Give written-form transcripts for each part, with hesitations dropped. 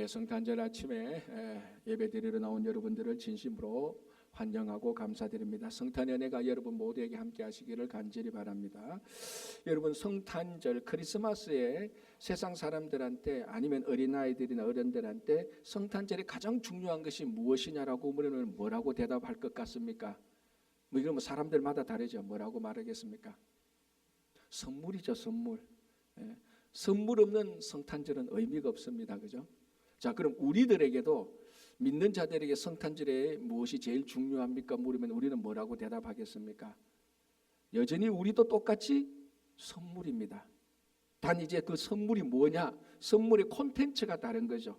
성탄절 아침에 예배드리러 나온 여러분들을 진심으로 환영하고 감사드립니다. 성탄의 은혜가 여러분 모두에게 함께 하시기를 간절히 바랍니다. 여러분, 성탄절 크리스마스에 세상 사람들한테 아니면 어린아이들이나 어른들한테 성탄절에 가장 중요한 것이 무엇이냐라고 물으면 뭐라고 대답할 것 같습니까? 이건 사람들마다 다르죠. 뭐라고 말하겠습니까? 선물이죠, 선물. 선물 없는 성탄절은 의미가 없습니다. 그죠? 자, 그럼 우리들에게도 믿는 자들에게 성탄절에 무엇이 제일 중요합니까? 물으면 우리는 뭐라고 대답하겠습니까? 여전히 우리도 똑같이 선물입니다. 단 이제 그 선물이 뭐냐? 선물의 콘텐츠가 다른 거죠.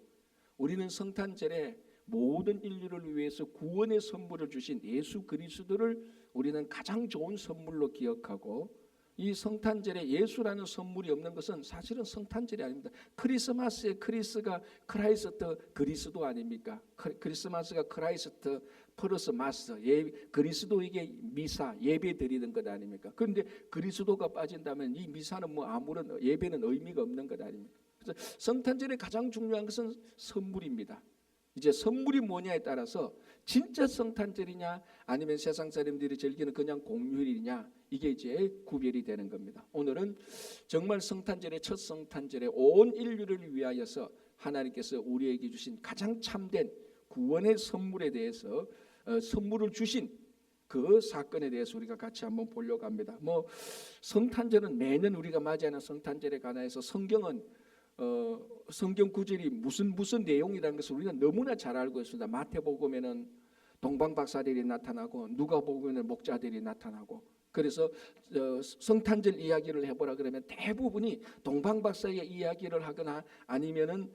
우리는 성탄절에 모든 인류를 위해서 구원의 선물을 주신 예수 그리스도를 우리는 가장 좋은 선물로 기억하고, 이 성탄절에 예수라는 선물이 없는 것은 사실은 성탄절이 아닙니다. 크리스마스의 크리스가 크라이스트 그리스도 아닙니까? 크리스마스가 크라이스트 플러스 마스, 그리스도에게 미사 예배 드리는 것 아닙니까? 그런데 그리스도가 빠진다면 이 미사는 아무런 예배는 의미가 없는 것 아닙니까? 그래서 성탄절에 가장 중요한 것은 선물입니다. 이제 선물이 뭐냐에 따라서 진짜 성탄절이냐 아니면 세상 사람들이 즐기는 그냥 공휴일이냐, 이게 이제 구별이 되는 겁니다. 오늘은 정말 성탄절의 첫 성탄절에 온 인류를 위하여서 하나님께서 우리에게 주신 가장 참된 구원의 선물에 대해서 선물을 주신 그 사건에 대해서 우리가 같이 한번 보려고 합니다. 성탄절은 매년 우리가 맞이하는 성탄절에 관해서 성경은 성경 구절이 무슨 내용이라는 것을 우리는 너무나 잘 알고 있습니다. 마태복음에는 동방박사들이 나타나고 누가복음에는 목자들이 나타나고, 그래서 성탄절 이야기를 해보라 그러면 대부분이 동방박사의 이야기를 하거나 아니면은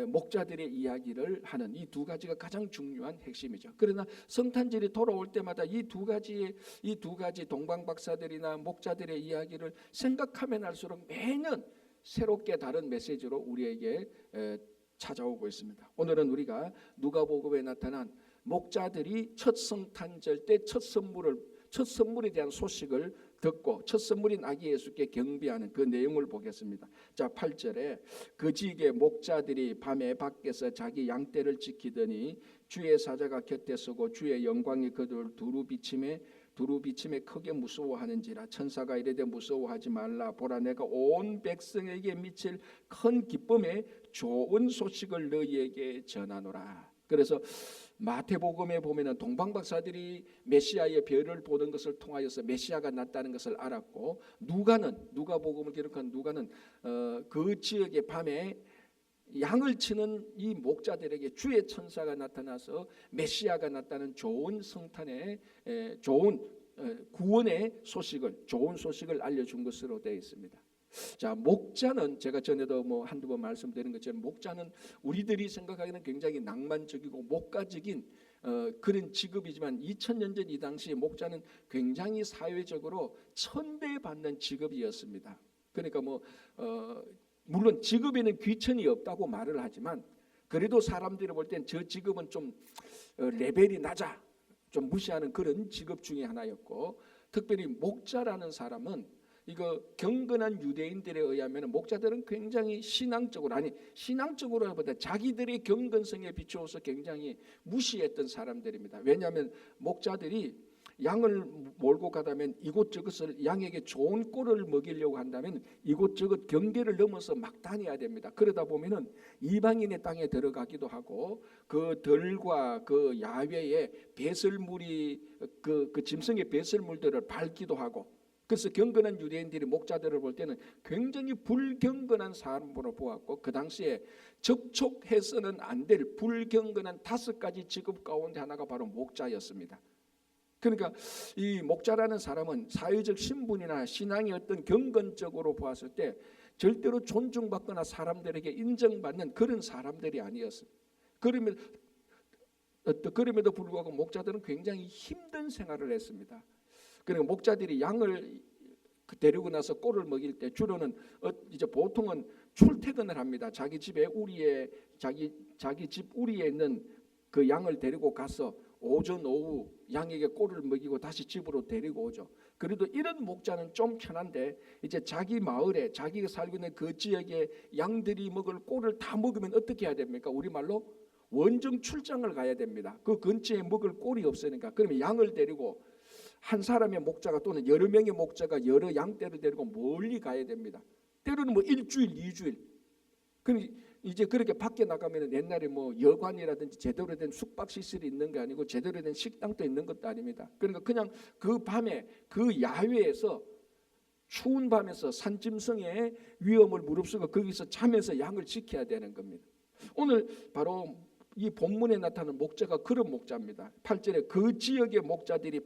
목자들의 이야기를 하는 이 두 가지가 가장 중요한 핵심이죠. 그러나 성탄절이 돌아올 때마다 이 두 가지 동방박사들이나 목자들의 이야기를 생각하면 할수록 매년 새롭게 다른 메시지로 우리에게 찾아오고 있습니다. 오늘은 우리가 누가복음에 나타난 목자들이 첫 성탄절 때 첫 선물에 대한 소식을 듣고 첫 선물인 아기 예수께 경배하는 그 내용을 보겠습니다. 자, 8절에 그 지역의 목자들이 밤에 밖에서 자기 양떼를 지키더니 주의 사자가 곁에 서고 주의 영광이 그들을 두루 비침에 크게 무서워하는지라. 천사가 이르되 무서워하지 말라. 보라, 내가 온 백성에게 미칠 큰 기쁨의 좋은 소식을 너희에게 전하노라. 그래서 마태복음에 보면은 동방박사들이 메시아의 별을 보는 것을 통하여서 메시아가 났다는 것을 알았고, 누가복음을 기록한 누가는 그 지역의 밤에 양을 치는 이 목자들에게 주의 천사가 나타나서 메시아가 났다는 좋은 성탄의 좋은 구원의 소식을, 좋은 소식을 알려준 것으로 되어 있습니다. 자, 목자는 제가 전에도 한두 번 말씀드린 것처럼 목자는 우리들이 생각하기에는 굉장히 낭만적이고 목가적인 그런 직업이지만 2000년 전 이 당시 목자는 굉장히 사회적으로 천대받는 직업이었습니다. 그러니까 물론 직업에는 귀천이 없다고 말을 하지만 그래도 사람들이 볼 땐 저 직업은 좀 레벨이 낮아, 좀 무시하는 그런 직업 중에 하나였고, 특별히 목자라는 사람은 이거 경건한 유대인들에 의하면 목자들은 굉장히 신앙적으로보다 자기들의 경건성에 비추어서 굉장히 무시했던 사람들입니다. 왜냐하면 목자들이 양을 몰고 가다면 이곳저곳을 양에게 좋은 꼴을 먹이려고 한다면 이곳저곳 경계를 넘어서 막 다녀야 됩니다. 그러다 보면은 이방인의 땅에 들어가기도 하고 그 들과 그 야외에 배설물이 그 짐승의 배설물들을 밟기도 하고, 그래서 경건한 유대인들이 목자들을 볼 때는 굉장히 불경건한 사람으로 보았고, 그 당시에 접촉해서는 안 될 불경건한 5가지 직업 가운데 하나가 바로 목자였습니다. 그러니까 이 목자라는 사람은 사회적 신분이나 신앙의 어떤 경건적으로 보았을 때 절대로 존중받거나 사람들에게 인정받는 그런 사람들이 아니었습니다. 그럼에도 불구하고 목자들은 굉장히 힘든 생활을 했습니다. 그리고 목자들이 양을 데리고 나서 꼴을 먹일 때 주로는 이제 보통은 출퇴근을 합니다. 자기 집에 자기 집 우리에 있는 그 양을 데리고 가서 오전 오후 양에게 꼴을 먹이고 다시 집으로 데리고 오죠. 그래도 이런 목자는 좀 편한데 이제 자기 마을에 자기가 살고 있는 그 지역에 양들이 먹을 꼴을 다 먹으면 어떻게 해야 됩니까? 우리말로 원정 출장을 가야 됩니다. 그 근처에 먹을 꼴이 없으니까. 그러면 양을 데리고 한 사람의 목자가 또는 여러 명의 목자가 여러 양떼를 데리고 멀리 가야 됩니다. 때로는 뭐 일주일, 2주일. 그럼 이제 그렇게 밖에 나가면 옛날에 뭐 여관이라든지 제대로 된 숙박 시설이 있는 게 아니고 제대로 된 식당도 있는 것도 아닙니다. 그러니까 그냥 그 밤에 그 야외에서 추운 밤에서 산짐승의 위험을 무릅쓰고 거기서 잠에서 양을 지켜야 되는 겁니다. 오늘 바로 이 본문에 나타나는 목자가 그런 목자입니다. 8절에 그 지역의 목자들이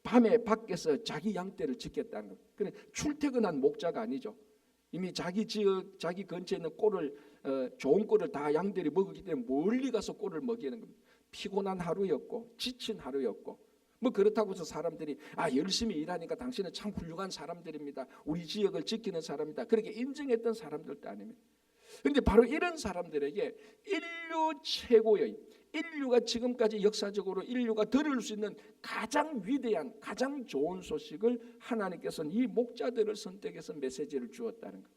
밤에 밖에서 자기 양떼를 지켰다는 것. 그래 출퇴근한 목자가 아니죠. 이미 자기 지역, 자기 근처에 있는 꼴을 좋은 꼴을 다 양들이 먹었기 때문에 멀리 가서 꼴을 먹이는 겁니다. 피곤한 하루였고 지친 하루였고 뭐 그렇다고 해서 사람들이 열심히 일하니까 당신은 참 훌륭한 사람들입니다. 우리 지역을 지키는 사람이다. 그렇게 인정했던 사람들도 아닙니다. 그런데 바로 이런 사람들에게 인류 최고의 인류가 지금까지 역사적으로 인류가 들을 수 있는 가장 위대한 가장 좋은 소식을 하나님께서는 이 목자들을 선택해서 메시지를 주었다는 것.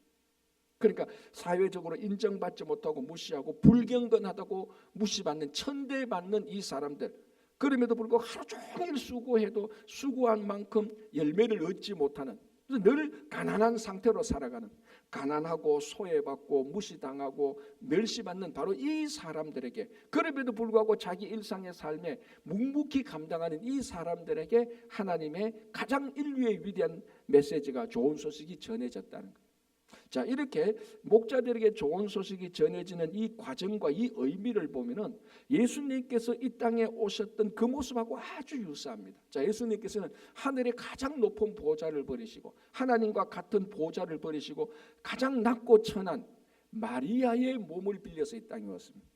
그러니까 사회적으로 인정받지 못하고 무시하고 불경건하다고 무시받는 천대받는 이 사람들, 그럼에도 불구하고 하루 종일 수고해도 수고한 만큼 열매를 얻지 못하는, 늘 가난한 상태로 살아가는, 가난하고 소외받고 무시당하고 멸시받는 바로 이 사람들에게, 그럼에도 불구하고 자기 일상의 삶에 묵묵히 감당하는 이 사람들에게 하나님의 가장 인류의 위대한 메시지가, 좋은 소식이 전해졌다는 것. 자, 이렇게 목자들에게 좋은 소식이 전해지는 이 과정과 이 의미를 보면은 예수님께서 이 땅에 오셨던 그 모습하고 아주 유사합니다. 자, 예수님께서는 하늘의 가장 높은 보좌를 버리시고 하나님과 같은 보좌를 버리시고 가장 낮고 천한 마리아의 몸을 빌려서 이 땅에 왔습니다.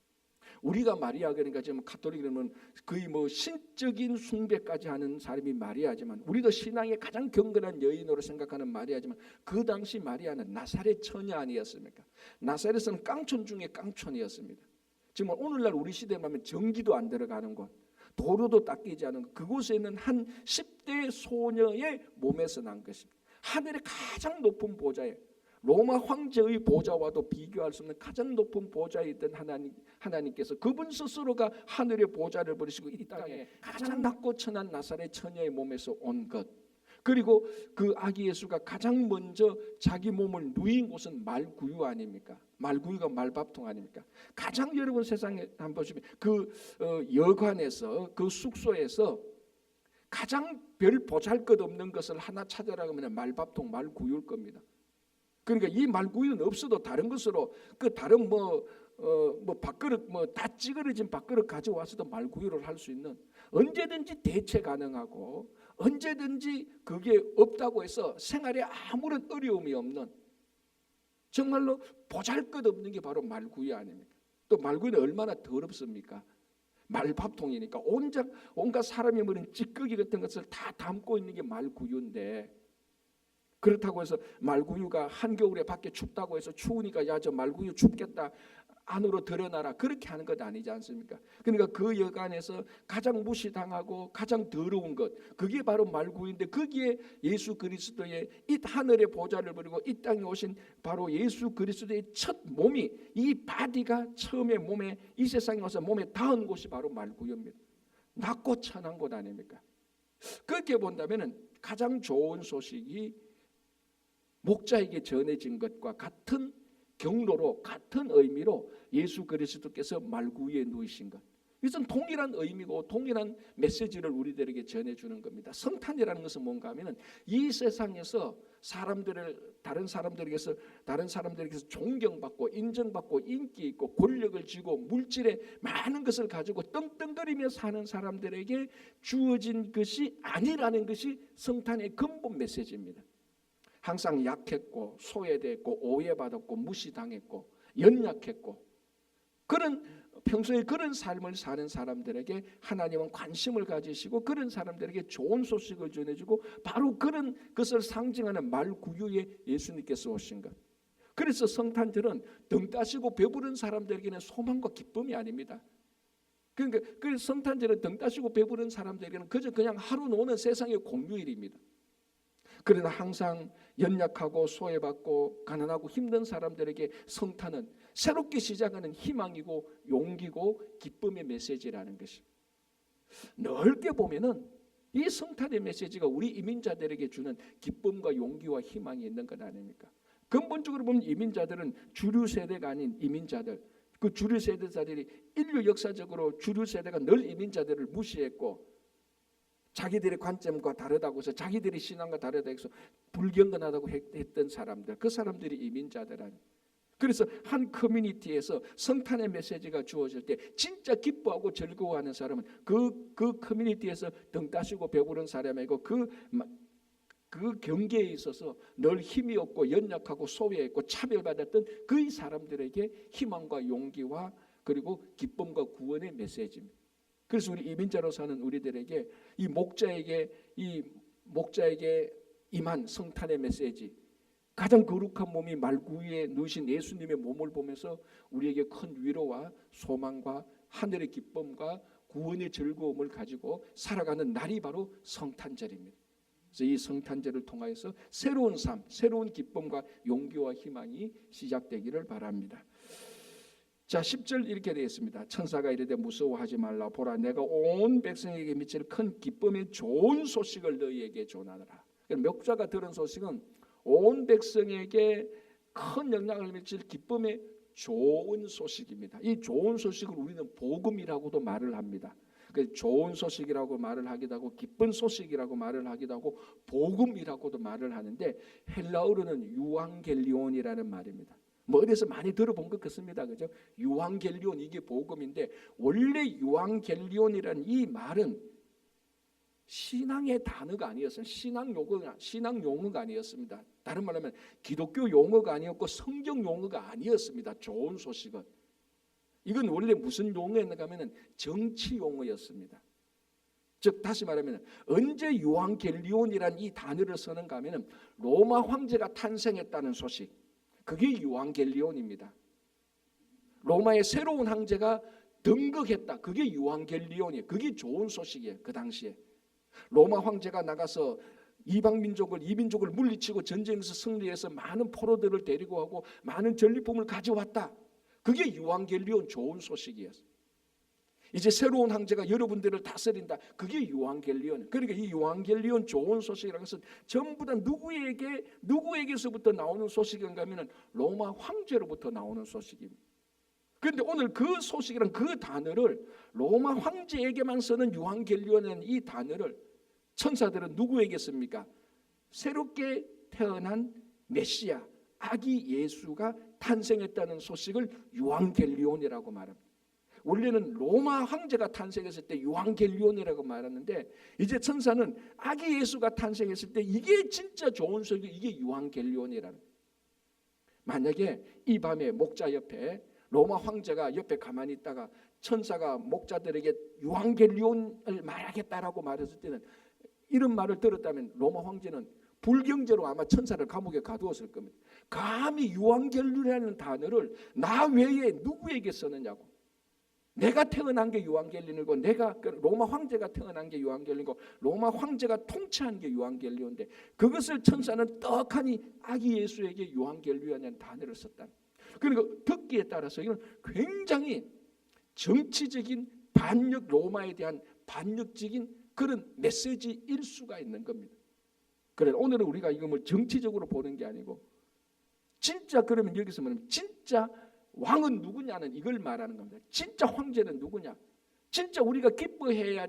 우리가 마리아, 그러니까 지금 가톨릭이라면 거의 뭐 신적인 숭배까지 하는 사람이 마리아지만, 우리도 신앙의 가장 경건한 여인으로 생각하는 마리아지만, 그 당시 마리아는 나사렛 처녀 아니었습니까? 나사렛은 깡촌 중에 깡촌이었습니다. 지금 오늘날 우리 시대에 하면 전기도 안 들어가는 곳, 도로도 닦이지 않은 곳, 그곳에 있는 한 10대 소녀의 몸에서 난 것입니다. 하늘의 가장 높은 보좌에, 로마 황제의 보좌와도 비교할 수 없는 가장 높은 보좌에 있던 하나님께서 그분 스스로가 하늘의 보좌를 버리시고 이 땅에 가장 낮고 천한 나사렛 처녀의 몸에서 온 것, 그리고 그 아기 예수가 가장 먼저 자기 몸을 누인 곳은 말구유 아닙니까? 말구유가 말밥통 아닙니까? 가장 여러분 세상에 한번 보시면 그 여관에서, 그 숙소에서 가장 별 보잘것없는 것을 하나 찾아라 하면 말밥통, 말구유일 겁니다. 그러니까 이 말구유는 없어도 다른 것으로, 그 다른 뭐 밥그릇 다 찌그러진 밥그릇 가져와서도 말구유를 할 수 있는, 언제든지 대체 가능하고 언제든지 그게 없다고 해서 생활에 아무런 어려움이 없는, 정말로 보잘것없는 게 바로 말구유 아닙니까? 또 말구유는 얼마나 더럽습니까? 말밥통이니까 온갖 사람이 먹는 찌꺼기 같은 것을 다 담고 있는 게 말구유인데, 그렇다고 해서 말구유가 한겨울에 밖에 춥다고 해서 추우니까 야 저 말구유 춥겠다 안으로 들여놔라, 그렇게 하는 것 아니지 않습니까? 그러니까 그 여간에서 가장 무시당하고 가장 더러운 것, 그게 바로 말구유인데, 거기에 예수 그리스도의 이 하늘의 보좌를 버리고 이 땅에 오신 바로 예수 그리스도의 첫 몸이, 이 바디가 처음에 몸에, 이 세상에 와서 몸에 닿은 곳이 바로 말구유입니다. 낮고 천한 곳 아닙니까? 그렇게 본다면은 가장 좋은 소식이 목자에게 전해진 것과 같은 경로로, 같은 의미로 예수 그리스도께서 말구유에 누이신 것, 이것은 동일한 의미고 동일한 메시지를 우리들에게 전해주는 겁니다. 성탄이라는 것은 뭔가 하면은 이 세상에서 다른 사람들에게서 존경받고 인정받고 인기 있고 권력을 쥐고 물질의 많은 것을 가지고 떵떵거리며 사는 사람들에게 주어진 것이 아니라는 것이 성탄의 근본 메시지입니다. 항상 약했고 소외됐고 오해받았고 무시당했고 연약했고, 평소에 그런 삶을 사는 사람들에게 하나님은 관심을 가지시고 그런 사람들에게 좋은 소식을 전해주고, 바로 그런 것을 상징하는 말구유에 예수님께서 오신 것. 그래서 성탄절은 등 따시고 배부른 사람들에게는 소망과 기쁨이 아닙니다. 그러니까 성탄절은 등 따시고 배부른 사람들에게는 그저 그냥 하루 노는 세상의 공휴일입니다. 그러나 항상 연약하고 소외받고 가난하고 힘든 사람들에게 성탄은 새롭게 시작하는 희망이고 용기고 기쁨의 메시지라는 것입니다. 넓게 보면은 이 성탄의 메시지가 우리 이민자들에게 주는 기쁨과 용기와 희망이 있는 것 아닙니까? 근본적으로 보면 이민자들은 주류 세대가 아닌 이민자들, 그 주류 세대자들이 인류 역사적으로 주류 세대가 늘 이민자들을 무시했고 자기들의 관점과 다르다고 해서 자기들의 신앙과 다르다고 해서 불경건하다고 했던 사람들, 그 사람들이 이민자들 아니에요. 그래서 한 커뮤니티에서 성탄의 메시지가 주어질 때 진짜 기뻐하고 즐거워하는 사람은 그 커뮤니티에서 등 따시고 배부른 사람이고 그 경계에 있어서 늘 힘이 없고 연약하고 소외했고 차별받았던 그 사람들에게 희망과 용기와 그리고 기쁨과 구원의 메시지입니다. 그래서 우리 이민자로 사는 우리들에게 이 목자에게 임한 성탄의 메시지, 가장 거룩한 몸이 말구유에 누우신 예수님의 몸을 보면서 우리에게 큰 위로와 소망과 하늘의 기쁨과 구원의 즐거움을 가지고 살아가는 날이 바로 성탄절입니다. 그래서 이 성탄절을 통하여서 새로운 삶, 새로운 기쁨과 용기와 희망이 시작되기를 바랍니다. 자, 10절 이렇게 되어 있습니다. 천사가 이르되 무서워하지 말라. 보라, 내가 온 백성에게 미칠 큰 기쁨의 좋은 소식을 너희에게 전하노라. 목자가 들은 소식은 온 백성에게 큰 영향을 미칠 기쁨의 좋은 소식입니다. 이 좋은 소식을 우리는 복음이라고도 말을 합니다. 좋은 소식이라고 말을 하기도 하고 기쁜 소식이라고 말을 하기도 하고 복음이라고도 말을 하는데 헬라어로는 유앙겔리온이라는 말입니다. 뭐 어디서 많이 들어본 것 같습니다. 그죠? 유앙겔리온, 이게 복음인데 원래 유앙겔리온이라는 이 말은 신앙의 단어가 아니었어요. 신앙 용어가 아니었습니다. 다른 말로 하면 기독교 용어가 아니었고 성경 용어가 아니었습니다. 좋은 소식은. 이건 원래 무슨 용어였는가 하면 정치 용어였습니다. 즉 다시 말하면 언제 유앙겔리온이라는 이 단어를 쓰는가 하면 로마 황제가 탄생했다는 소식, 그게 유앙겔리온입니다. 로마의 새로운 황제가 등극했다, 그게 유앙겔리온이에요. 그게 좋은 소식이에요. 그 당시에 로마 황제가 나가서 이민족을 물리치고 전쟁에서 승리해서 많은 포로들을 데리고 하고 많은 전리품을 가져왔다, 그게 유앙겔리온 좋은 소식이었어요. 이제 새로운 황제가 여러분들을 다스린다, 그게 유앙겔리온. 그러니까 이 유앙겔리온 좋은 소식이라는 것은 전부 다 누구에게서부터 나오는 소식인가 하면 로마 황제로부터 나오는 소식입니다. 그런데 오늘 그 소식이란 그 단어를 로마 황제에게만 쓰는 유앙겔리온이라는 이 단어를 천사들은 누구에게 씁니까? 새롭게 태어난 메시아, 아기 예수가 탄생했다는 소식을 유앙겔리온이라고 말합니다. 원래는 로마 황제가 탄생했을 때 유앙겔리온이라고 말하는데 이제 천사는 아기 예수가 탄생했을 때 이게 진짜 좋은 소식, 이게 유앙겔리온이라는. 만약에 이 밤에 목자 옆에 로마 황제가 옆에 가만히 있다가 천사가 목자들에게 유앙겔리온을 말하겠다라고 말했을 때는, 이런 말을 들었다면 로마 황제는 불경제로 아마 천사를 감옥에 가두었을 겁니다. 감히 유앙겔리온이라는 단어를 나 외에 누구에게 쓰느냐고. 내가 태어난 게 유앙겔리온이고, 내가 로마 황제가 태어난 게 유앙겔리온이고, 로마 황제가 통치한 게 유앙겔리온인데 그것을 천사는 떡하니 아기 예수에게 유앙겔리온이라는 단어를 썼다. 그러니까 듣기에 따라서 이건 굉장히 정치적인 반역, 로마에 대한 반역적인 그런 메시지일 수가 있는 겁니다. 그래, 오늘은 우리가 이걸 정치적으로 보는 게 아니고 진짜, 그러면 여기서 말하면 진짜 왕은 누구냐는 이걸 말하는 겁니다. 진짜 황제는 누구냐? 진짜 우리가 기뻐해야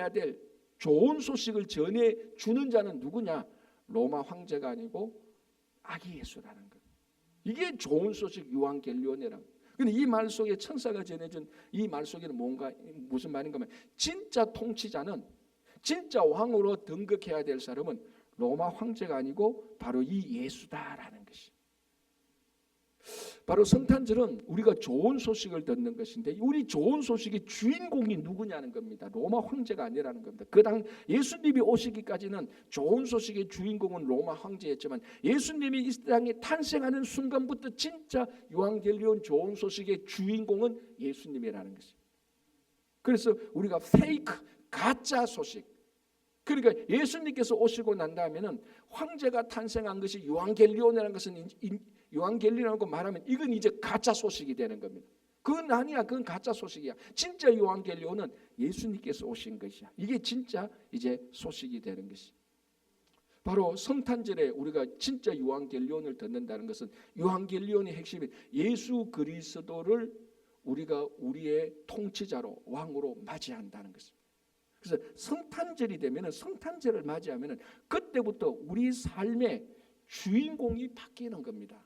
될 좋은 소식을 전해 주는 자는 누구냐? 로마 황제가 아니고 아기 예수라는 것. 이게 좋은 소식, 유앙겔리온이라는. 근데 이 말 속에 천사가 전해준 이 말 속에는 무슨 말인가 하면 진짜 통치자는, 진짜 왕으로 등극해야 될 사람은 로마 황제가 아니고 바로 이 예수다라는 것이. 바로 성탄절은 우리가 좋은 소식을 듣는 것인데 우리 좋은 소식의 주인공이 누구냐는 겁니다. 로마 황제가 아니라는 겁니다. 그 당 예수님이 오시기까지는 좋은 소식의 주인공은 로마 황제였지만 예수님이 이 땅에 탄생하는 순간부터 진짜 유앙겔리온 좋은 소식의 주인공은 예수님이라는 것입니다. 그래서 우리가 페이크, 가짜 소식, 그러니까 예수님께서 오시고 난 다음에는 황제가 탄생한 것이 요한겔리온이라는 것은 요한겔리온이라고 말하면 이건 이제 가짜 소식이 되는 겁니다. 그건 아니야. 그건 가짜 소식이야. 진짜 요한겔리온은 예수님께서 오신 것이야. 이게 진짜 이제 소식이 되는 것이. 바로 성탄절에 우리가 진짜 요한겔리온을 듣는다는 것은 요한겔리온의 핵심이 예수 그리스도를 우리가 우리의 통치자로 왕으로 맞이한다는 것입니다. 그래서 성탄절이 되면은 성탄절을 맞이하면은 그때부터 우리 삶의 주인공이 바뀌는 겁니다.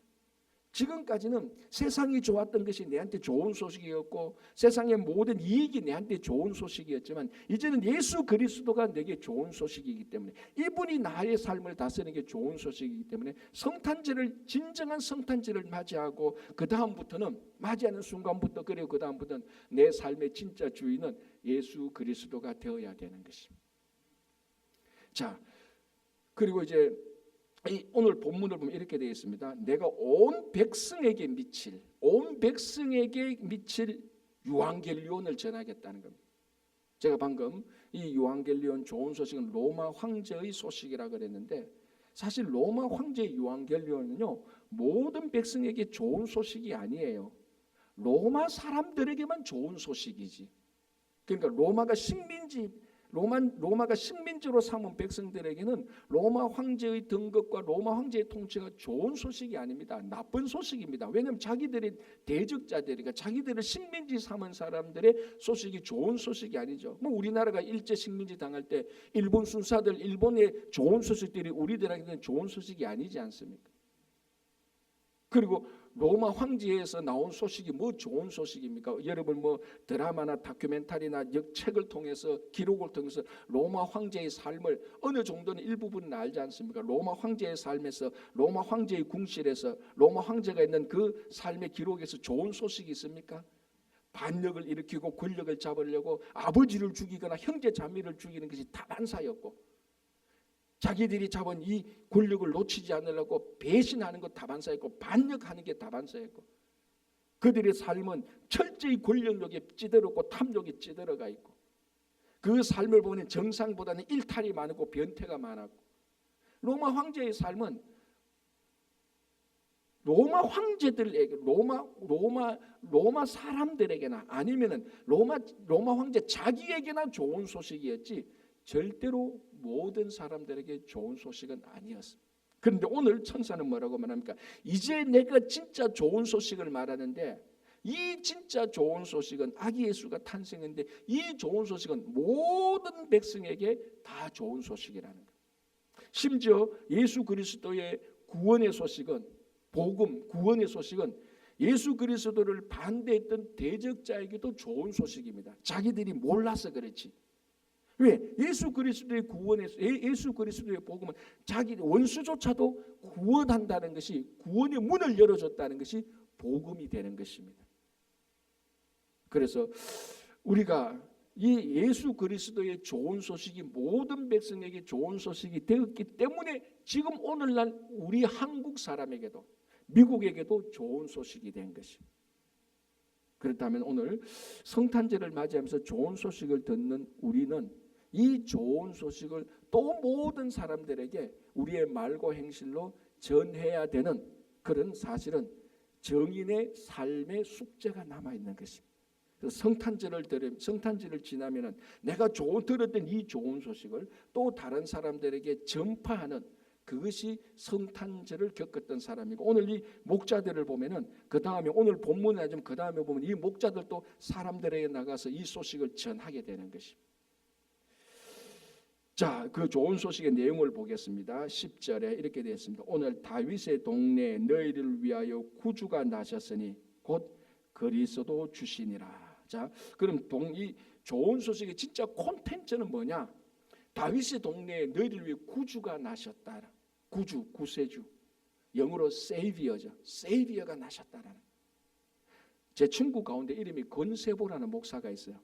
지금까지는 세상이 좋았던 것이 내한테 좋은 소식이었고 세상의 모든 이익이 내한테 좋은 소식이었지만 이제는 예수 그리스도가 내게 좋은 소식이기 때문에 이분이 나의 삶을 다스리는 게 좋은 소식이기 때문에 성탄절을 진정한 성탄절을 맞이하고 그 다음부터는 맞이하는 순간부터 그리고 그 다음부터는 내 삶의 진짜 주인은 예수 그리스도가 되어야 되는 것입니다. 자, 그리고 이제 오늘 본문을 보면 이렇게 되어 있습니다. 내가 온 백성에게 미칠 요한겔리온을 전하겠다는 겁니다. 제가 방금 이 요한겔리온 좋은 소식은 로마 황제의 소식이라 그랬는데 사실 로마 황제의 요한겔리온은요 모든 백성에게 좋은 소식이 아니에요. 로마 사람들에게만 좋은 소식이지. 그러니까 로마가 식민지로 삼은 백성들에게는 로마 황제의 등극과 로마 황제의 통치가 좋은 소식이 아닙니다. 나쁜 소식입니다. 왜냐하면 자기들의 대적자들이니까 자기들을 식민지 삼은 사람들의 소식이 좋은 소식이 아니죠. 뭐 우리나라가 일제 식민지 당할 때 일본 순사들 일본의 좋은 소식들이 우리들에게는 좋은 소식이 아니지 않습니까? 그리고 로마 황제에서 나온 소식이 뭐 좋은 소식입니까? 여러분 뭐 드라마나 다큐멘터리나 책을 통해서 기록을 통해서 로마 황제의 삶을 어느 정도는 일부분은 알지 않습니까? 로마 황제의 삶에서 로마 황제의 궁실에서 로마 황제가 있는 그 삶의 기록에서 좋은 소식이 있습니까? 반역을 일으키고 권력을 잡으려고 아버지를 죽이거나 형제 자매를 죽이는 것이 다반사였고 자기들이 잡은 이 권력을 놓치지 않으려고 배신하는 것 다반사였고 반역하는 게 다반사였고 그들의 삶은 철저히 권력욕에 찌들었고 탐욕에 찌들어가 있고 그 삶을 보면 정상보다는 일탈이 많고 변태가 많았고 로마 황제의 삶은 로마 황제들에게 로마 사람들에게나 아니면은 로마 황제 자기에게나 좋은 소식이었지 절대로 모든 사람들에게 좋은 소식은 아니었습니다. 그런데 오늘 천사는 뭐라고 말합니까? 이제 내가 진짜 좋은 소식을 말하는데 이 진짜 좋은 소식은 아기 예수가 탄생했는데 이 좋은 소식은 모든 백성에게 다 좋은 소식이라는 거예요. 심지어 예수 그리스도의 구원의 소식은 복음, 구원의 소식은 예수 그리스도를 반대했던 대적자에게도 좋은 소식입니다. 자기들이 몰라서 그렇지. 왜? 예수 그리스도의 구원에서 예수 그리스도의 복음은 자기 원수조차도 구원한다는 것이 구원의 문을 열어줬다는 것이 복음이 되는 것입니다. 그래서 우리가 이 예수 그리스도의 좋은 소식이 모든 백성에게 좋은 소식이 되었기 때문에 지금 오늘날 우리 한국 사람에게도 미국에게도 좋은 소식이 된 것입니다. 그렇다면 오늘 성탄절을 맞이하면서 좋은 소식을 듣는 우리는 이 좋은 소식을 또 모든 사람들에게 우리의 말과 행실로 전해야 되는 그런 사실은 정인의 삶의 숙제가 남아있는 것입니다. 성탄절을 지나면은 내가 들었던 이 좋은 소식을 또 다른 사람들에게 전파하는 그것이 성탄절을 겪었던 사람이고 오늘 이 목자들을 보면은 그 다음에 오늘 본문에 좀 그 다음에 보면 이 목자들도 사람들에게 나가서 이 소식을 전하게 되는 것입니다. 자, 그 좋은 소식의 내용을 보겠습니다. 10절에 이렇게 되어 있습니다. 오늘 다윗의 동네에 너희를 위하여 구주가 나셨으니 곧 그리스도 주시니라. 자, 그럼 이 좋은 소식의 진짜 콘텐츠는 뭐냐? 다윗의 동네에 너희를 위해 구주가 나셨다. 구세주. 영어로 세이비어죠. 세이비어가 나셨다라는. 제 친구 가운데 이름이 권세보라는 목사가 있어요.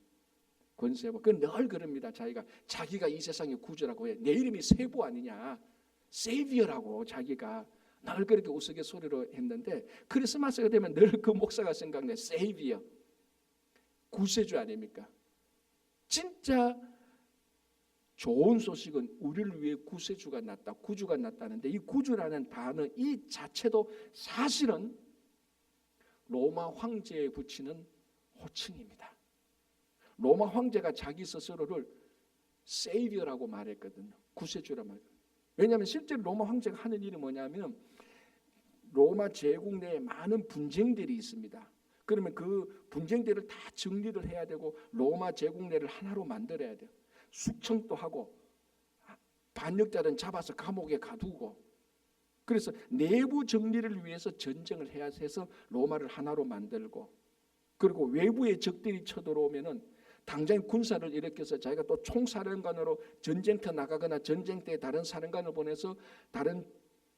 권세보. 그 늘 그럽니다. 자기가 이 세상의 구주라고 해. 내 이름이 세보 아니냐? 세이비어라고 자기가 늘 그렇게 우스갯소리로 했는데 크리스마스가 되면 늘 그 목사가 생각나. 세이비어. 구세주 아닙니까? 진짜 좋은 소식은 우리를 위해 구세주가 났다, 구주가 났다는데, 이 구주라는 단어 이 자체도 사실은 로마 황제에 붙이는 호칭입니다. 로마 황제가 자기 스스로를 세이비어라고 말했거든요. 구세주라 말이에요. 왜냐하면 실제로 로마 황제가 하는 일이 뭐냐면, 로마 제국 내에 많은 분쟁들이 있습니다. 그러면 그 분쟁들을 다 정리를 해야 되고 로마 제국 내를 하나로 만들어야 돼요. 숙청도 하고 반역자들은 잡아서 감옥에 가두고, 그래서 내부 정리를 위해서 전쟁을 해야 해서 로마를 하나로 만들고, 그리고 외부의 적들이 쳐들어오면은 당장 군사를 일으켜서 자기가 또 총사령관으로 전쟁터 나가거나 전쟁터에 다른 사령관을 보내서 다른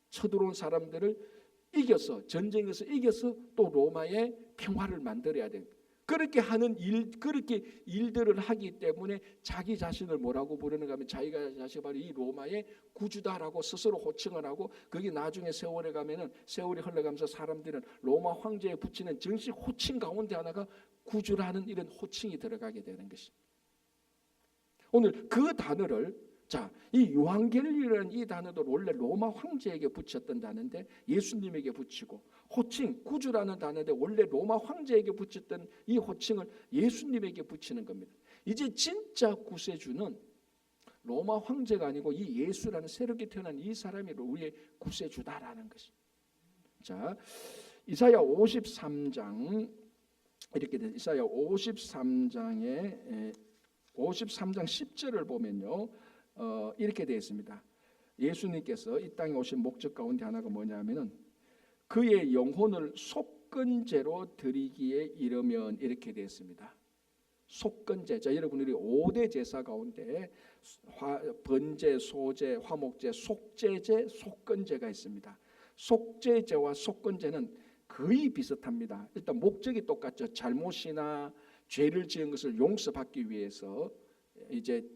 쳐들어온 사람들을 이겨서, 전쟁에서 이겨서 또 로마의 평화를 만들어야 돼요. 그렇게 하는 그렇게 일들을 하기 때문에 자기 자신을 뭐라고 부르는가 하면, 자기가 자신이 바로 이 로마의 구주다라고 스스로 호칭을 하고, 그게 나중에 세월에 가면은, 세월이 흘러가면서 사람들은 로마 황제에 붙이는 정식 호칭 가운데 하나가 구주라는 이런 호칭이 들어가게 되는 것입니다. 오늘 그 단어를, 이 요한겔리라는 이 단어도 원래 로마 황제에게 붙였던 단어인데 예수님에게 붙이고, 호칭 구주라는 단어인데 원래 로마 황제에게 붙였던 이 호칭을 예수님에게 붙이는 겁니다. 이제 진짜 구세주는 로마 황제가 아니고 이 예수라는 새롭게 태어난 이 사람이 우리의 구세주다라는 것입니다. 자, 이사야 53장 이렇게 돼. 이사야 53장에 53장 10절을 보면요, 이렇게 되어 있습니다. 예수님께서 이 땅에 오신 목적 가운데 하나가 뭐냐면은, 그의 영혼을 속건제로 드리기에 이르면, 이렇게 되어 있습니다. 속건제. 자, 여러분, 우리 5대 제사 가운데 번제, 소제, 화목제, 속제제, 속건제가 있습니다. 속제제와 속건제는 거의 비슷합니다. 일단 목적이 똑같죠. 잘못이나 죄를 지은 것을 용서받기 위해서 이제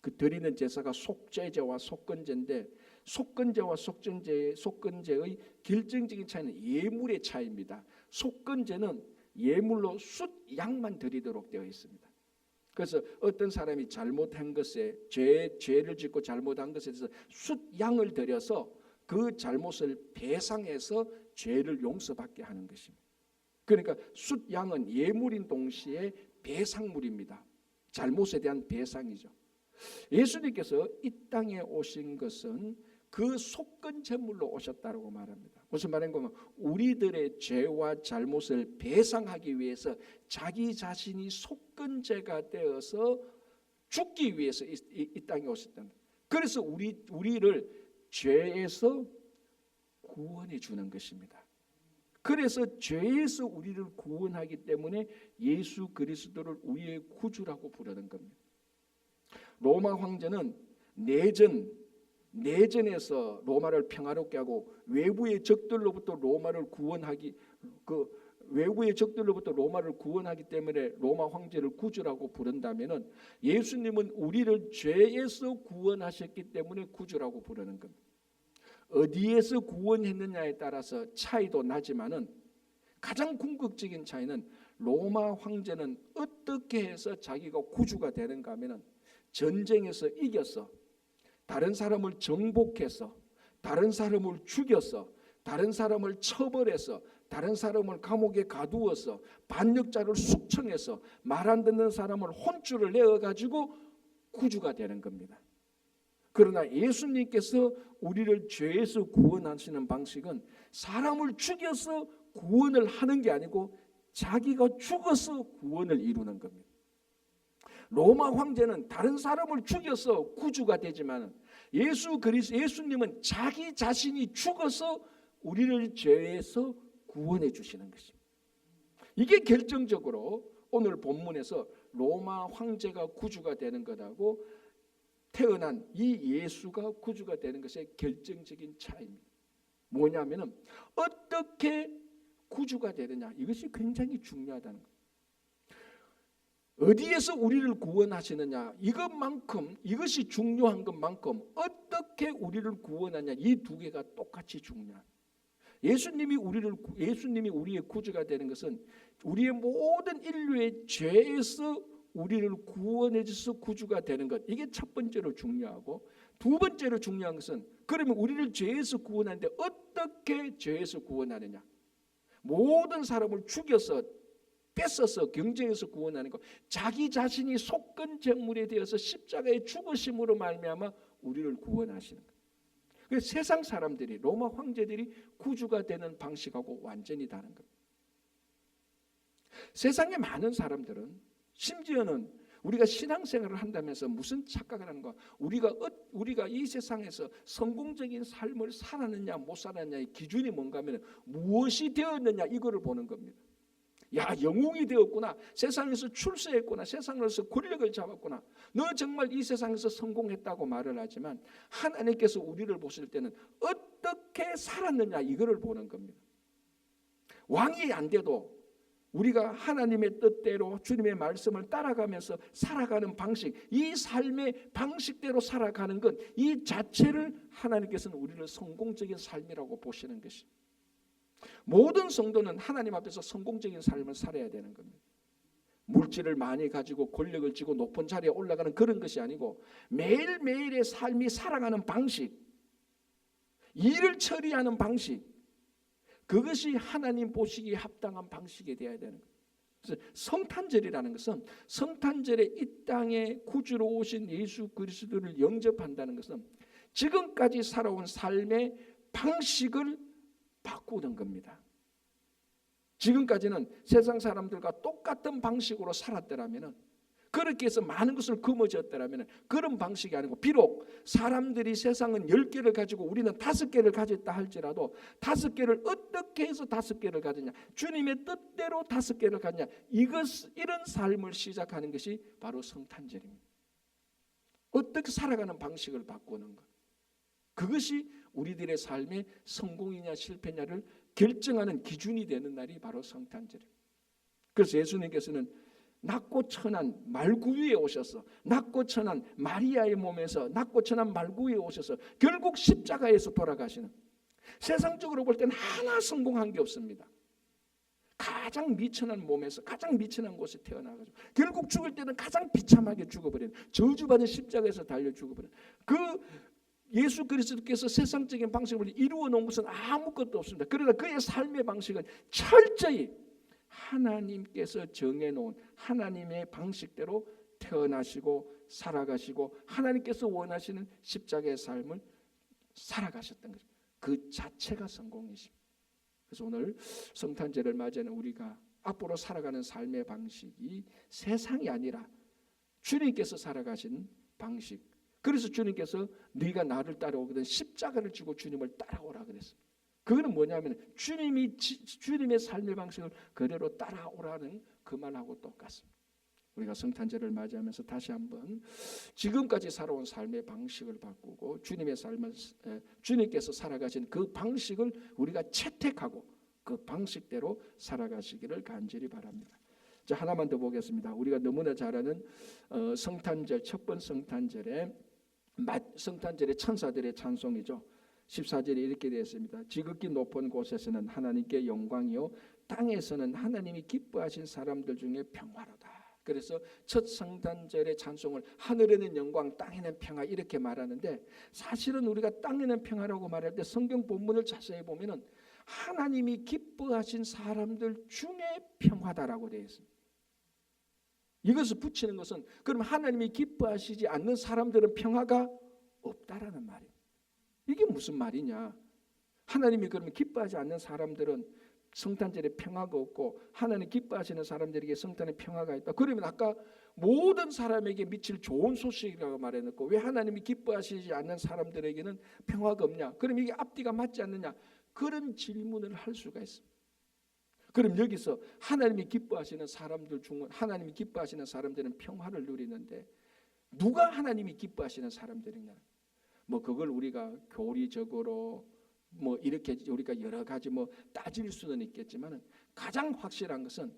그 드리는 제사가 속죄제와 속건제인데, 속건제와 속건제의 결정적인 차이는 예물의 차이입니다. 속건제는 예물로 숫양만 드리도록 되어 있습니다. 그래서 어떤 사람이 잘못한 것에, 죄를 짓고 잘못한 것에 대해서 숫양을 드려서 그 잘못을 배상해서 죄를 용서받게 하는 것입니다. 그러니까 숫양은 예물인 동시에 배상물입니다. 잘못에 대한 배상이죠. 예수님께서 이 땅에 오신 것은 그 속건제물로 오셨다고 말합니다. 무슨 말인가 하면, 우리들의 죄와 잘못을 배상하기 위해서 자기 자신이 속건제가 되어서 죽기 위해서 이 땅에 오셨다. 그래서 우리를 죄에서 구원해 주는 것입니다. 그래서 죄에서 우리를 구원하기 때문에 예수 그리스도를 우리의 구주라고 부르는 겁니다. 로마 황제는 내전에서 로마를 평화롭게 하고 외부의 적들로부터 로마를 구원하기 때문에 로마 황제를 구주라고 부른다면은, 예수님은 우리를 죄에서 구원하셨기 때문에 구주라고 부르는 겁니다. 어디에서 구원했느냐에 따라서 차이도 나지만은 가장 궁극적인 차이는, 로마 황제는 어떻게 해서 자기가 구주가 되는가 하면은, 전쟁에서 이겨서 다른 사람을 정복해서 다른 사람을 죽여서 다른 사람을 처벌해서 다른 사람을 감옥에 가두어서 반역자를 숙청해서 말 안 듣는 사람을 혼쭐을 내어가지고 구주가 되는 겁니다. 그러나 예수님께서 우리를 죄에서 구원하시는 방식은 사람을 죽여서 구원을 하는 게 아니고 자기가 죽어서 구원을 이루는 겁니다. 로마 황제는 다른 사람을 죽여서 구주가 되지만, 예수님은 자기 자신이 죽어서 우리를 죄에서 구원해 주시는 것입니다. 이게 결정적으로 오늘 본문에서 로마 황제가 구주가 되는 것하고 태어난 이 예수가 구주가 되는 것의 결정적인 차이입니다. 뭐냐면은, 어떻게 구주가 되느냐, 이것이 굉장히 중요하다는 거예요. 어디에서 우리를 구원하시느냐, 이것이 중요한 것만큼 어떻게 우리를 구원하냐, 이 두 개가 똑같이 중요합니다. 예수님이 우리의 구주가 되는 것은 우리의 모든 인류의 죄에서 우리를 구원해 주셔서 구주가 되는 것, 이게 첫 번째로 중요하고, 두 번째로 중요한 것은 그러면 우리를 죄에서 구원하는데 어떻게 죄에서 구원하느냐. 모든 사람을 죽여서 뺏어서 경쟁해서 구원하는 것, 자기 자신이 속건 제물에 되어서 십자가에 죽으심으로 말미암아 우리를 구원하시는 것. 그래서 세상 사람들이, 로마 황제들이 구주가 되는 방식하고 완전히 다른 겁니다. 세상에 많은 사람들은, 심지어는 우리가 신앙생활을 한다면서 무슨 착각을 하는 거야. 우리가 이 세상에서 성공적인 삶을 살았느냐 못 살았느냐의 기준이 뭔가 하면 무엇이 되었느냐, 이거를 보는 겁니다. 야, 영웅이 되었구나, 세상에서 출세했구나, 세상에서 권력을 잡았구나, 너 정말 이 세상에서 성공했다고 말을 하지만 하나님께서 우리를 보실 때는 어떻게 살았느냐, 이거를 보는 겁니다. 왕이 안 돼도 우리가 하나님의 뜻대로 주님의 말씀을 따라가면서 살아가는 방식, 이 삶의 방식대로 살아가는 것, 이 자체를 하나님께서는 우리를 성공적인 삶이라고 보시는 것입니다. 모든 성도는 하나님 앞에서 성공적인 삶을 살아야 되는 겁니다. 물질을 많이 가지고 권력을 쥐고 높은 자리에 올라가는 그런 것이 아니고, 매일매일의 삶이 살아가는 방식, 일을 처리하는 방식, 그것이 하나님 보시기에 합당한 방식이 되어야 되는 거예요. 그래서 성탄절이라는 것은, 성탄절에 이 땅에 구주로 오신 예수 그리스도를 영접한다는 것은 지금까지 살아온 삶의 방식을 바꾸는 겁니다. 지금까지는 세상 사람들과 똑같은 방식으로 살았더라면, 그렇게 해서 많은 것을 거머쥐었더라면 그런 방식이 아니고, 비록 사람들이 세상은 10개를 가지고 우리는 5개를 가졌다 할지라도 5개를 어떻게 해서 5개를 가졌냐, 주님의 뜻대로 5개를 가졌냐, 이런 삶을 시작하는 것이 바로 성탄절입니다. 어떻게 살아가는 방식을 바꾸는 것, 그것이 우리들의 삶의 성공이냐 실패냐를 결정하는 기준이 되는 날이 바로 성탄절입니다. 그래서 예수님께서는 낮고 천한 말구 위에 오셔서, 낮고 천한 마리아의 몸에서 낮고 천한 말구 위에 오셔서 결국 십자가에서 돌아가시는, 세상적으로 볼 때는 하나 성공한 게 없습니다. 가장 미천한 몸에서 가장 미천한 곳에 태어나가지고 결국 죽을 때는 가장 비참하게 죽어버리는, 저주받은 십자가에서 달려 죽어버리는 그 예수 그리스도께서 세상적인 방식으로 이루어 놓은 것은 아무것도 없습니다. 그러나 그의 삶의 방식은 철저히 하나님께서 정해놓은 하나님의 방식대로 태어나시고 살아가시고 하나님께서 원하시는 십자가의 삶을 살아가셨던 거죠. 그 자체가 성공이십니다. 그래서 오늘 성탄절을 맞이하는 우리가 앞으로 살아가는 삶의 방식이 세상이 아니라 주님께서 살아가신 방식. 그래서 주님께서 네가 나를 따라오거든 십자가를 지고 주님을 따라오라 그랬습니다. 그거는 뭐냐면 주님의 삶의 방식을 그대로 따라오라는 그 말하고 똑같습니다. 우리가 성탄절을 맞이하면서 다시 한번 지금까지 살아온 삶의 방식을 바꾸고 주님의 삶을, 주님께서 살아가신 그 방식을 우리가 채택하고 그 방식대로 살아가시기를 간절히 바랍니다. 자, 하나만 더 보겠습니다. 우리가 너무나 잘 아는 성탄절, 첫 번째 성탄절의 천사들의 찬송이죠. 14절에 이렇게 되어 있습니다. 지극히 높은 곳에서는 하나님께 영광이요 땅에서는 하나님이 기뻐하신 사람들 중에 평화로다. 그래서 첫 성탄절의 찬송을 하늘에는 영광 땅에는 평화 이렇게 말하는데, 사실은 우리가 땅에는 평화라고 말할 때 성경 본문을 자세히 보면은 하나님이 기뻐하신 사람들 중에 평화다라고 되어 있습니다. 이것을 붙이는 것은 그럼 하나님이 기뻐하시지 않는 사람들은 평화가 없다라는 말입니다. 이게 무슨 말이냐? 하나님이 그러면 기뻐하지 않는 사람들은 성탄절에 평화가 없고 하나님 기뻐하시는 사람들에게 성탄에 평화가 있다. 그러면 아까 모든 사람에게 미칠 좋은 소식이라고 말해놓고 왜 하나님이 기뻐하시지 않는 사람들에게는 평화가 없냐? 그럼 이게 앞뒤가 맞지 않느냐? 그런 질문을 할 수가 있습니다. 그럼 여기서 하나님이 기뻐하시는 사람들 중은 하나님이 기뻐하시는 사람들은 평화를 누리는데 누가 하나님이 기뻐하시는 사람들이냐? 뭐 그걸 우리가 교리적으로 뭐 이렇게 우리가 여러 가지 뭐 따질 수는 있겠지만 가장 확실한 것은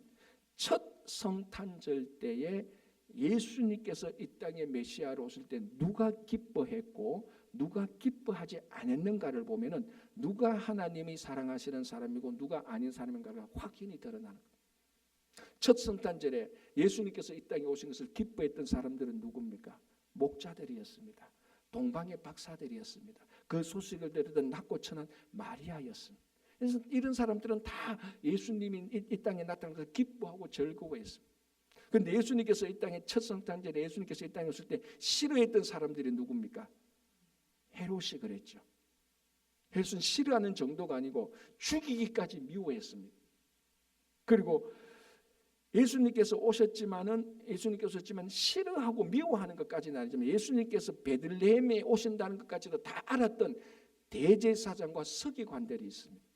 첫 성탄절 때에 예수님께서 이 땅에 메시아로 오실 때 누가 기뻐했고 누가 기뻐하지 않았는가를 보면은 누가 하나님이 사랑하시는 사람이고 누가 아닌 사람인가가 확연히 드러나는 거예요. 첫 성탄절에 예수님께서 이 땅에 오신 것을 기뻐했던 사람들은 누굽니까? 목자들이었습니다. 동방의 박사들이었습니다. 그 소식을 들으던 낮고 천한 마리아였습니다. 그래서 이런 사람들은 다 예수님이 이 땅에 나타난 것을 기뻐하고 즐거워했습니다. 그런데 예수님께서 이 땅에 첫 성탄절에 예수님께서 이 땅에 오실 때 싫어했던 사람들이 누굽니까? 헤롯이 그랬죠. 헤롯은 싫어하는 정도가 아니고 죽이기까지 미워했습니다. 그리고 예수님께서 오셨지만 싫어하고 미워하는 것까지는 아니지만 예수님께서 베들레헴에 오신다는 것까지도 다 알았던 대제사장과 서기관들이 있습니다.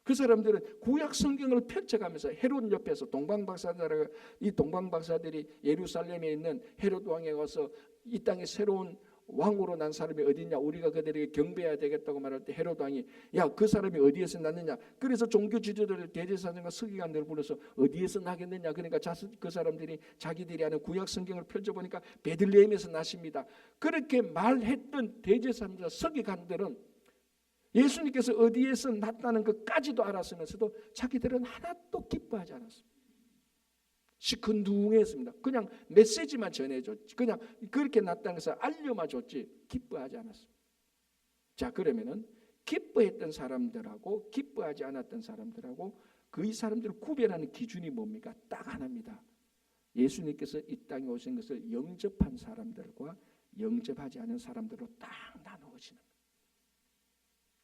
그 사람들은 구약 성경을 펼쳐가면서 헤롯 옆에서 동방박사들이 예루살렘에 있는 헤롯 왕에 와서 이 땅에 새로운 왕으로 난 사람이 어디냐, 우리가 그들에게 경배해야 되겠다고 말할 때 헤롯 왕이 야, 그 사람이 어디에서 났느냐, 그래서 종교 지도자들 대제사장과 서기관들을 불러서 어디에서 나겠느냐, 그러니까 그 사람들이 자기들이 아는 구약 성경을 펼쳐보니까 베들레헴에서 나십니다. 그렇게 말했던 대제사장과 서기관들은 예수님께서 어디에서 났다는 것까지도 알았으면서도 자기들은 하나도 기뻐하지 않았습니다. 시큰둥했습니다. 그냥 메시지만 전해줬지, 그냥 그렇게 났다는 것을 알려만 줬지 기뻐하지 않았습니다. 자, 그러면은 기뻐했던 사람들하고 기뻐하지 않았던 사람들하고 그 이 사람들을 구별하는 기준이 뭡니까? 딱 하나입니다. 예수님께서 이 땅에 오신 것을 영접한 사람들과 영접하지 않은 사람들로 딱 나누어지는 거예요.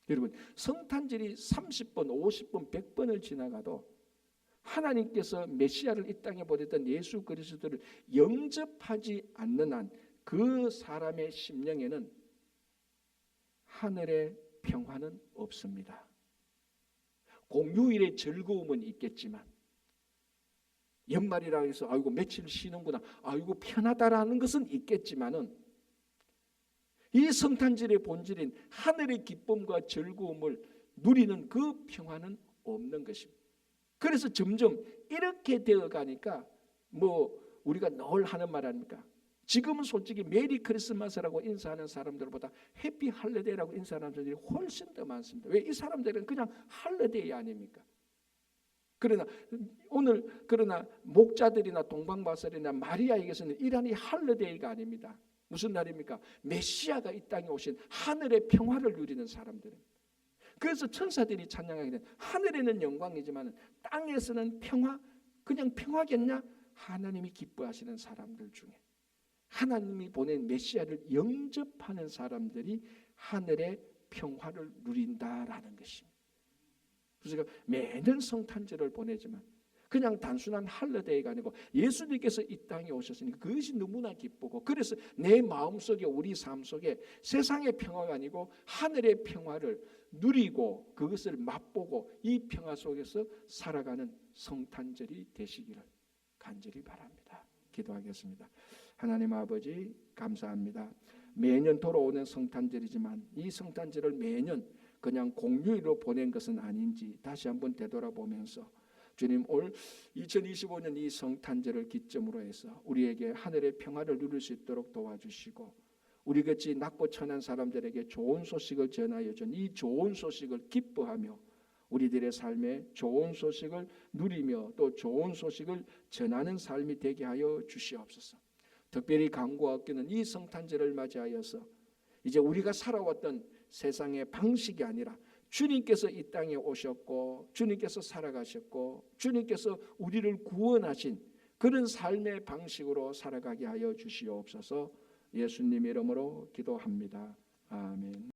여러분, 성탄절이 30번, 50번, 100번을 지나가도 하나님께서 메시아를 이 땅에 보냈던 예수 그리스도를 영접하지 않는 한 그 사람의 심령에는 하늘의 평화는 없습니다. 공휴일의 즐거움은 있겠지만, 연말이라 해서 아이고 며칠 쉬는구나, 아이고 편하다라는 것은 있겠지만은 이 성탄절의 본질인 하늘의 기쁨과 즐거움을 누리는 그 평화는 없는 것입니다. 그래서 점점 이렇게 되어 가니까 우리가 늘 하는 말 아닙니까? 지금은 솔직히 메리 크리스마스라고 인사하는 사람들보다 해피 할리데이라고 인사하는 사람들이 훨씬 더 많습니다. 왜? 이 사람들은 그냥 할리데이 아닙니까? 그러나 목자들이나 동방박사들이나 마리아에게서는 이러한 이 할리데이가 아닙니다. 무슨 날입니까? 메시아가 이 땅에 오신 하늘의 평화를 누리는 사람들입니다. 그래서 천사들이 찬양하게 된 하늘에는 영광이지만 땅에서는 평화, 그냥 평화겠냐? 하나님이 기뻐하시는 사람들 중에 하나님이 보낸 메시아를 영접하는 사람들이 하늘의 평화를 누린다라는 것입니다. 그래서 매년 성탄절을 보내지만 그냥 단순한 할리데이가 아니고 예수님께서 이 땅에 오셨으니까 그것이 너무나 기쁘고, 그래서 내 마음속에, 우리 삶 속에 세상의 평화가 아니고 하늘의 평화를 누리고 그것을 맛보고 이 평화 속에서 살아가는 성탄절이 되시기를 간절히 바랍니다. 기도하겠습니다. 하나님 아버지, 감사합니다. 매년 돌아오는 성탄절이지만 이 성탄절을 매년 그냥 공휴일로 보낸 것은 아닌지 다시 한번 되돌아보면서 주님, 올 2025년 이 성탄절을 기점으로 해서 우리에게 하늘의 평화를 누릴 수 있도록 도와주시고, 우리같이 낮고 천한 사람들에게 좋은 소식을 전하여 준 이 좋은 소식을 기뻐하며 우리들의 삶에 좋은 소식을 누리며 또 좋은 소식을 전하는 삶이 되게 하여 주시옵소서. 특별히 간구와 아끼는 이 성탄절을 맞이하여서 이제 우리가 살아왔던 세상의 방식이 아니라 주님께서 이 땅에 오셨고 주님께서 살아가셨고 주님께서 우리를 구원하신 그런 삶의 방식으로 살아가게 하여 주시옵소서. 예수님 이름으로 기도합니다. 아멘.